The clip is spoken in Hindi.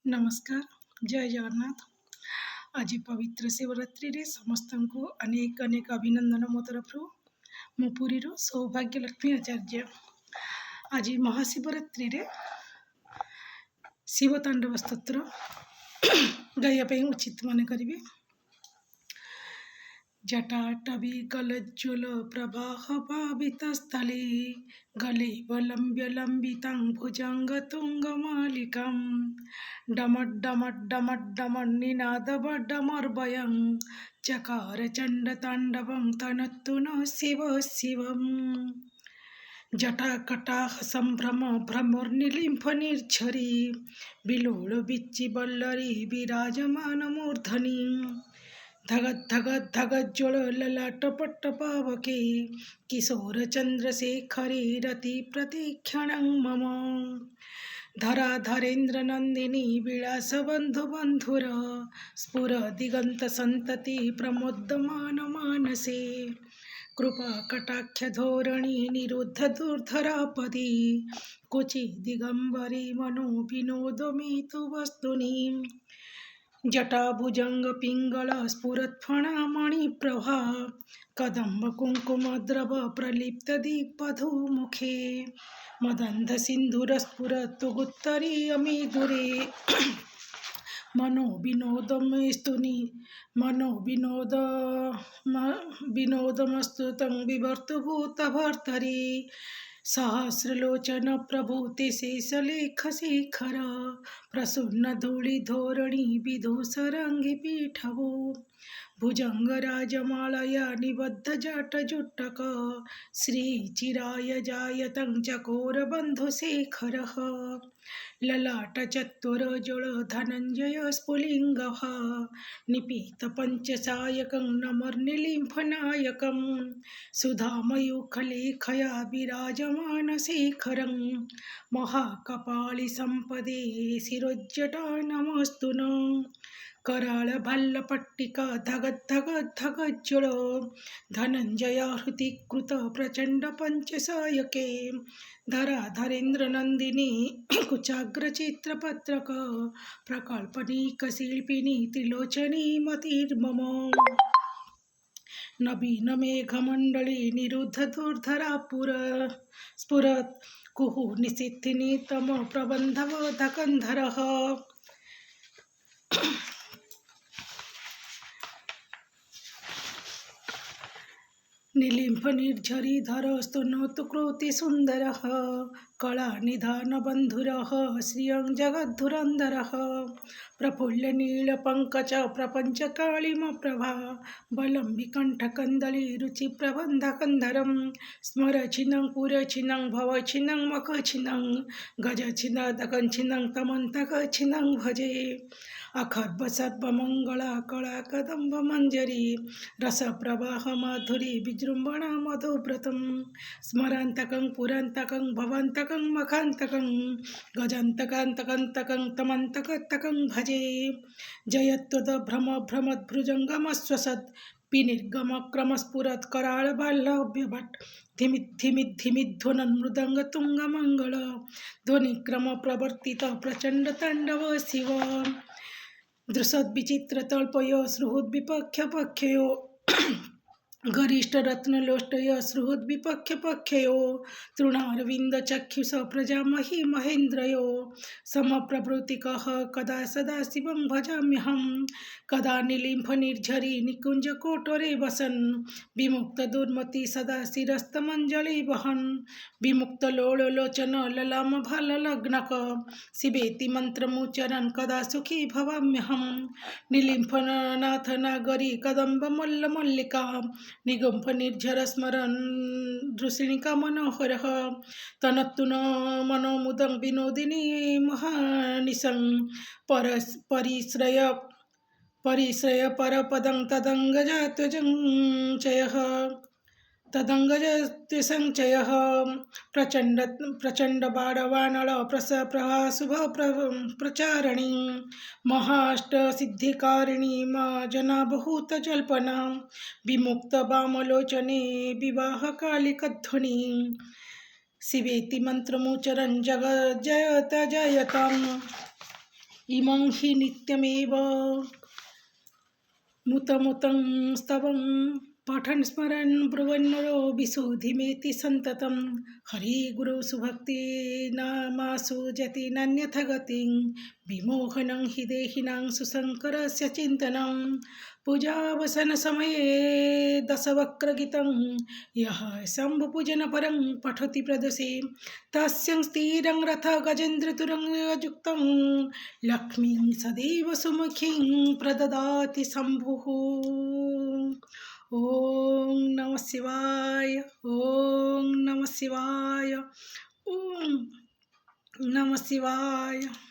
नमस्कार, जय जगन्नाथ। आज पवित्र शिवरात्रि रे समस्त को अनेक अनेक अभिनंदन मो तरफ मो पुरी सौभाग्य लक्ष्मी आचार्य। आज महाशिवरात्रि रे शिव तांडव स्तोत्र गाइबा उचित मन करेंगे। जटाटवी कलज्ज्वल प्रवाह पावितस्थले गले वलम्ब्य लम्बितां भुजङ्गतुङ्गमालिकां डमड्डमड्डमड्डमड्निनादवड्डमर्वयं चकार चण्डताण्डवं तनत्तु नः शिव शिवम्। जटाकटाह सम्भ्रम भ्रमोर्निलिम्फ निर्झरी विलोल विच्चिवल्लरी विराजमानमूर्धनि धगज्ज्वल ललाटपट्टपावके किशोर चन्द्रशेखरे रति प्रतीक्षणं मम धराधरेन्द्र नन्दिनी विलासबन्धुबन्धुर स्फुर दिगन्त सन्तति प्रमोदमान मानसे कृपा कटाक्ष धोरणी निरुद्ध दुर्धरापदी कुचि दिगम्बरी मनो विनोदमेतु वस्तुनि जटाभुजंग पिंगल स्फुरत्फणामणिप्रभा कदम्ब कुङ्कुमद्रव प्रलिप्त दिग्वधूमुखे मदन्ध सिन्धुरस्फुरतु गुत्तरीयमीदुरे विनोदमस्तु तं विभर्तुभूतभर्तरि सहस्रलोचन प्रभूते शेषलेखशिखर प्रसन्न धूलिधोरणी विधूसरङ्गि पीठवो भुजङ्गराजमालया निबद्ध जटजुट्टक श्रीचिराय जायतं चकोरबन्धुशेखरः ललाटचत्वरजोळ धनञ्जय स्फुलिङ्गः निपीतपञ्चसायकं नमर्निलिम्फनायकं सुधामयूखलेखया विराजमानशेखरं महाकपालिसम्पदे शिरोज्जटा नमस्तु न कराळभल्लपट्टिका धगज्ज्वल धनञ्जयाहृतिकृत प्रचण्ड पञ्चसायके धराधरेन्द्र नन्दिनी कुचाग्रचित्रपत्रक प्रकल्पनिकशिल्पिनी त्रिलोचनी मतिर्मम नवीन मेघमण्डली निरुद्ध दुर्धरापुर स्फुरत् कुहु निशिथिनी तम प्रबन्धवधकन्धरः निलिम्फ निर्झरीधर स्तुनोतु कृति सुन्दरः कलानिधानबन्धुरः श्रियं जगद्धुरन्धरः प्रफुल्ल नीलपङ्कज प्रपञ्चकालिमप्रभा बलं विकण्ठकन्दली रुचिप्रबन्धकन्धरं स्मरचिनं पुरचिनं भवचिनं मखचिनं गजचिनदकञ्चिनं तमन्तकचिनं भजे अखर्बसर्वमङ्गला कला कदम्बमञ्जरी रसप्रवाह माधुरी विजृम्भणा मधुव्रतं स्मरान्तकं पुरान्तकं भवान्तकं मखान्तकं गजान्तकान्तकन्तकं तमन्तकन्तकं भजे जयत्वदभ्रमभ्रमद्भुजङ्गमश्वसत् विनिर्गमक्रमस्फुरत् कराळबाल्लव्यभट् धिमिद्धिमिद्धिमिध्वनन् मृदङ्गतुङ्गमङ्गल ध्वनिक्रमप्रवर्तित प्रचण्डताण्डव शिव दृशद्विचित्रतल्पयो सुहृद्विपक्षपक्षयो गरिष्ठरत्नलोष्टय सुहृद्विपक्षपक्षयो तृणारविन्दचक्षुष प्रजामहि महेन्द्रयो समप्रभृतिकः कदा सदा शिवं भजाम्यहं कदा निलिम्फनिर्झरी निकुञ्जकोटरे वसन् विमुक्तदुर्मति सदा शिरस्तमञ्जलि वहन् विमुक्तलोललोचन ललामभाललग्नक शिवेति मन्त्रमुच्चरन् कदा सुखी भवाम्यहं निलिम्फनाथ नागरी कदम्बमल्लमल्लिका निगुम्फ निर्झर स्मरन् दृशिणिका मनोहरः तनत्तु न मनोमुदं विनोदिनी महानिशं परिश्रय परपदं तदङ्गजत्वसञ्चयः प्रचण्ड बाणवानल प्रभाशुभ प्रचारिणी महाष्टसिद्धिकारिणी मा जना बहुत जल्पना विमुक्त वामलोचने विवाहकालिकध्वनि शिवेति मंत्रमुच्चरन् जगज्जयत जयताम् इमं हि नित्यमेव मुतमुतं स्तवं पठन् स्मरन् ब्रुवन्नरो विशुद्धिमेति सन्ततं हरिगुरौ सुभक्ति नामासु जति नान्यथ गतिं विमोहनं हि देहिनां सुशङ्करस्य चिन्तनं पूजावसनसमये दशवक्त्रगीतं यः शम्भुपूजनपरं पठति प्रदोषे तस्य स्थिरं रथ गजेन्द्रतुरङ्गयुक्तं लक्ष्मीं सदैव सुमुखीं प्रददाति शम्भुः। ओम नमः शिवाय, ओम नमः शिवाय, ओम नमः शिवाय।